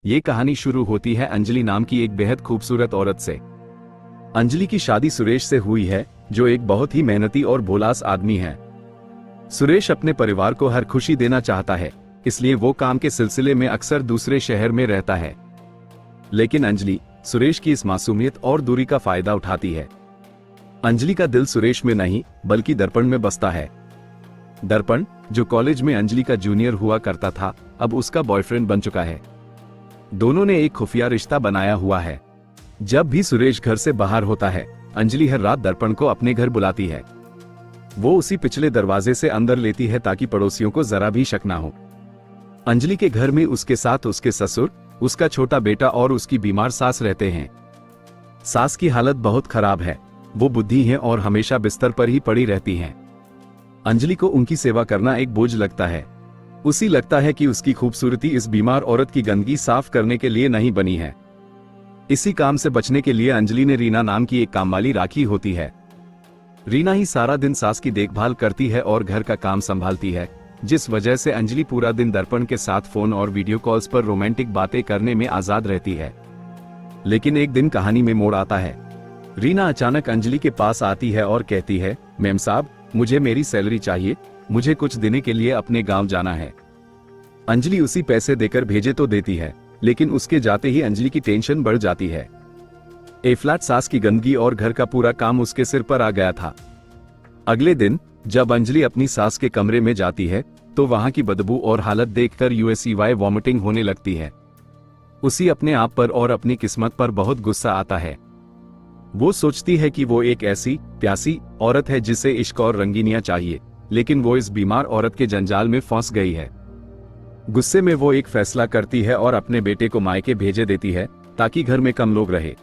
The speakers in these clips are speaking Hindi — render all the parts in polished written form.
ये कहानी शुरू होती है अंजलि नाम की एक बेहद खूबसूरत औरत से। अंजलि की शादी सुरेश से हुई है, जो एक बहुत ही मेहनती और भोलास आदमी है। सुरेश अपने परिवार को हर खुशी देना चाहता है, इसलिए वो काम के सिलसिले में अक्सर दूसरे शहर में रहता है। लेकिन अंजलि सुरेश की इस मासूमियत और दूरी का फायदा उठाती है। अंजलि का दिल सुरेश में नहीं बल्कि दर्पण में बसता है। दर्पण, जो कॉलेज में अंजलि का जूनियर हुआ करता था, अब उसका बॉयफ्रेंड बन चुका है। दोनों ने एक खुफिया रिश्ता बनाया हुआ है। जब भी सुरेश घर से बाहर होता है, अंजलि हर रात दर्पण को अपने घर बुलाती है। वो उसी पिछले दरवाजे से अंदर लेती है ताकि पड़ोसियों को जरा भी शक ना हो। अंजलि के घर में उसके साथ उसके ससुर, उसका छोटा बेटा और उसकी बीमार सास रहते हैं। सास की हालत बहुत खराब है, वो बुद्धि है और हमेशा बिस्तर पर ही पड़ी रहती हैं। अंजलि को उनकी सेवा करना एक बोझ लगता है। उसी लगता है कि उसकी खूबसूरती इस बीमार औरत की गंदगी साफ करने के लिए नहीं बनी है। इसी काम से बचने के लिए अंजलि ने रीना नाम की एक कामवाली राखी होती है। रीना ही सारा दिन सास की देखभाल करती है और घर का काम संभालती है, जिस वजह से अंजलि पूरा दिन दर्पण के साथ फोन और वीडियो कॉल्स पर रोमांटिक बातें करने में आजाद रहती है। लेकिन एक दिन कहानी में मोड़ आता है। रीना अचानक अंजलि के पास आती है और कहती है, मैम साहब, मुझे मेरी सैलरी चाहिए, मुझे कुछ दिनों के लिए अपने गांव जाना है। अंजलि उसी पैसे देकर भेजे तो देती है, लेकिन उसके जाते ही अंजलि की टेंशन बढ़ जाती है। फ्लैट सास की गंदगी और घर का पूरा काम उसके सिर पर आ गया था। अगले दिन जब अंजलि अपनी सास के कमरे में जाती है, तो वहां की बदबू और हालत देखकर यूएसईवाई वॉमिटिंग होने लगती है। उसी अपने आप पर और अपनी किस्मत पर बहुत गुस्सा आता है। वो सोचती है कि वो एक ऐसी प्यासी औरत है जिसे इश्क और रंगीनियां चाहिए, लेकिन वो इस बीमार औरत के जंजाल में फंस गई है। गुस्से में वो एक फैसला करती है और अपने बेटे को मायके भेजे देती है ताकि घर में कम लोग रहे।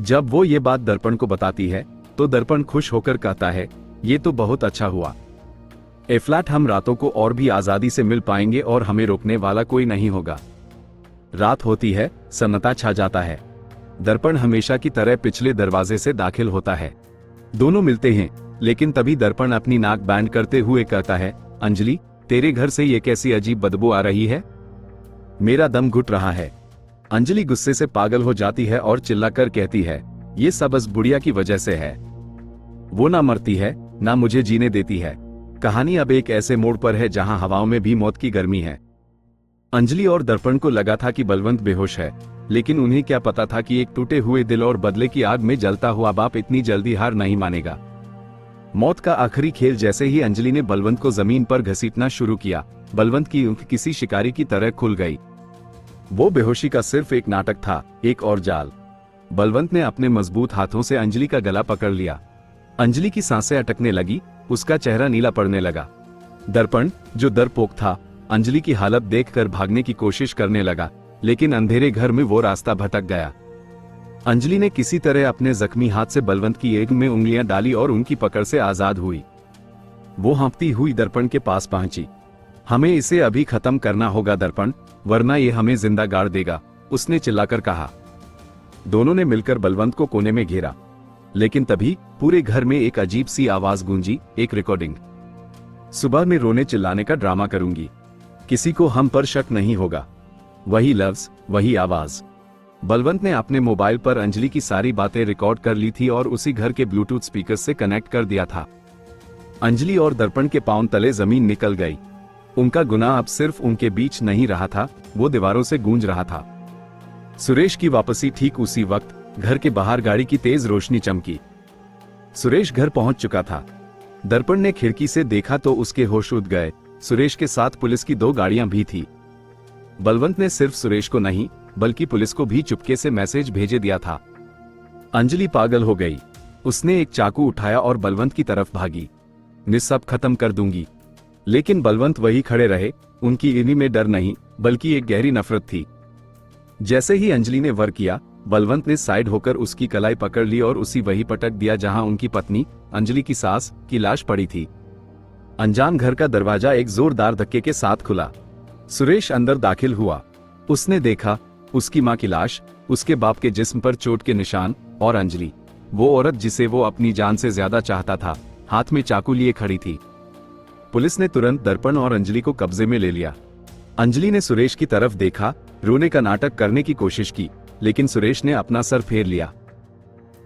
जब वो ये बात दर्पण को बताती है, तो दर्पण खुश होकर कहता है, ये तो बहुत अच्छा हुआ। फ्लैट हम रातों को और भी आजादी से मिल पाएंगे और हमें रोकने वाला कोई नहीं होगा। रात होती है, सन्नाटा छा जाता है। दर्पण हमेशा की तरह पिछले दरवाजे से दाखिल होता है। दोनों मिलते हैं, लेकिन तभी दर्पण अपनी नाक बैंड करते हुए कहता है, अंजलि, तेरे घर से ये कैसी अजीब बदबू आ रही है? मेरा दम घुट रहा है। अंजलि गुस्से से पागल हो जाती है और चिल्लाकर कहती है, ये सब इस बुढ़िया की वजह से है। वो ना मरती है, ना मुझे जीने देती है। कहानी अब एक ऐसे मोड़ पर है जहां हवाओं में भी मौत की गर्मी है। अंजलि और दर्पण को लगा था कि बलवंत बेहोश है, लेकिन उन्हें क्या पता था कि एक टूटे हुए दिल और बदले की आग में जलता हुआ बाप इतनी जल्दी हार नहीं मानेगा। मौत का आखिरी खेल जैसे ही अंजलि ने बलवंत को जमीन पर घसीटना शुरू किया, बलवंत की ऊँख किसी शिकारी की तरह खुल गई। वो बेहोशी का सिर्फ एक नाटक था, एक और जाल। बलवंत ने अपने मजबूत हाथों से अंजलि का गला पकड़ लिया। अंजलि की सांसें अटकने लगी, उसका चेहरा नीला पड़ने लगा। दर्पण, जो डरपोक था, अंजलि की हालत देखकर भागने की कोशिश करने लगा, लेकिन अंधेरे घर में वो रास्ता भटक गया। अंजलि ने किसी तरह अपने जख्मी हाथ से बलवंत की एंग में उंगलियां डाली और उनकी पकड़ से आजाद हुई। वो हाँफती हुई दर्पण के पास पहुंची। हमें इसे अभी खत्म करना होगा दर्पण, वरना ये हमें जिंदा गाड़ देगा, उसने चिल्लाकर कहा। दोनों ने मिलकर बलवंत को कोने में घेरा, लेकिन तभी पूरे घर में एक अजीब सी आवाज गूंजी, एक रिकॉर्डिंग। सुबह में रोने चिल्लाने का ड्रामा करूंगी, किसी को हम पर शक नहीं होगा। वही लफ्ज, वही आवाज। बलवंत ने अपने मोबाइल पर अंजलि की सारी बातें रिकॉर्ड कर ली थी और उसी घर के ब्लूटूथ स्पीकर से कनेक्ट कर दिया था। अंजलि और दर्पण के पांव तले जमीन निकल गई। उनका गुनाह अब सिर्फ उनके बीच नहीं रहा था, वो दीवारों से गूंज रहा था। सुरेश की वापसी ठीक उसी वक्त घर के बाहर गाड़ी की तेज रोशनी चमकी। सुरेश घर पहुंच चुका था। दर्पण ने खिड़की से देखा तो उसके होश उड़ गए। सुरेश के साथ पुलिस की 2 गाड़ियां भी थी। बलवंत ने सिर्फ सुरेश को नहीं बल्कि पुलिस को भी चुपके से मैसेज भेजे दिया था। अंजलि पागल हो गई। उसने एक चाकू उठाया और बलवंत की तरफ भागी। निस्सब खत्म कर दूंगी। लेकिन बलवंत वही खड़े रहे। उनकी इन्हीं में डर नहीं बल्कि एक गहरी नफरत थी। जैसे ही अंजलि ने वार किया, बलवंत ने साइड होकर उसकी कलाई पकड़ ली और उसी वही पटक दिया जहां उनकी पत्नी, अंजलि की सास, की लाश पड़ी थी। अनजान घर का दरवाजा एक जोरदार धक्के के साथ खुला। सुरेश अंदर दाखिल हुआ। उसने देखा उसकी मां की लाश, उसके बाप के जिस्म पर चोट के निशान, और अंजलि, वो औरत जिसे वो अपनी जान से ज्यादा चाहता था, हाथ में चाकू लिए खड़ी थी। पुलिस ने तुरंत दर्पण और अंजलि को कब्जे में ले लिया। अंजलि ने सुरेश की तरफ देखा, रोने का नाटक करने की कोशिश की, लेकिन सुरेश ने अपना सर फेर लिया।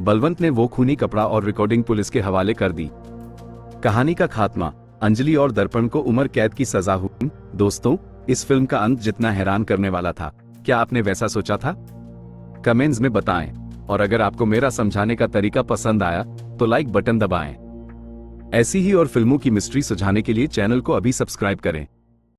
बलवंत ने वो खूनी कपड़ा और रिकॉर्डिंग पुलिस के हवाले कर दी। कहानी का खात्मा, अंजलि और दर्पण को उम्र कैद की सजा हुई। दोस्तों, इस फिल्म का अंत जितना हैरान करने वाला था, क्या आपने वैसा सोचा था? कमेंट्स में बताएं, और अगर आपको मेरा समझाने का तरीका पसंद आया तो लाइक बटन दबाएं। ऐसी ही और फिल्मों की मिस्ट्री सुझाने के लिए चैनल को अभी सब्सक्राइब करें।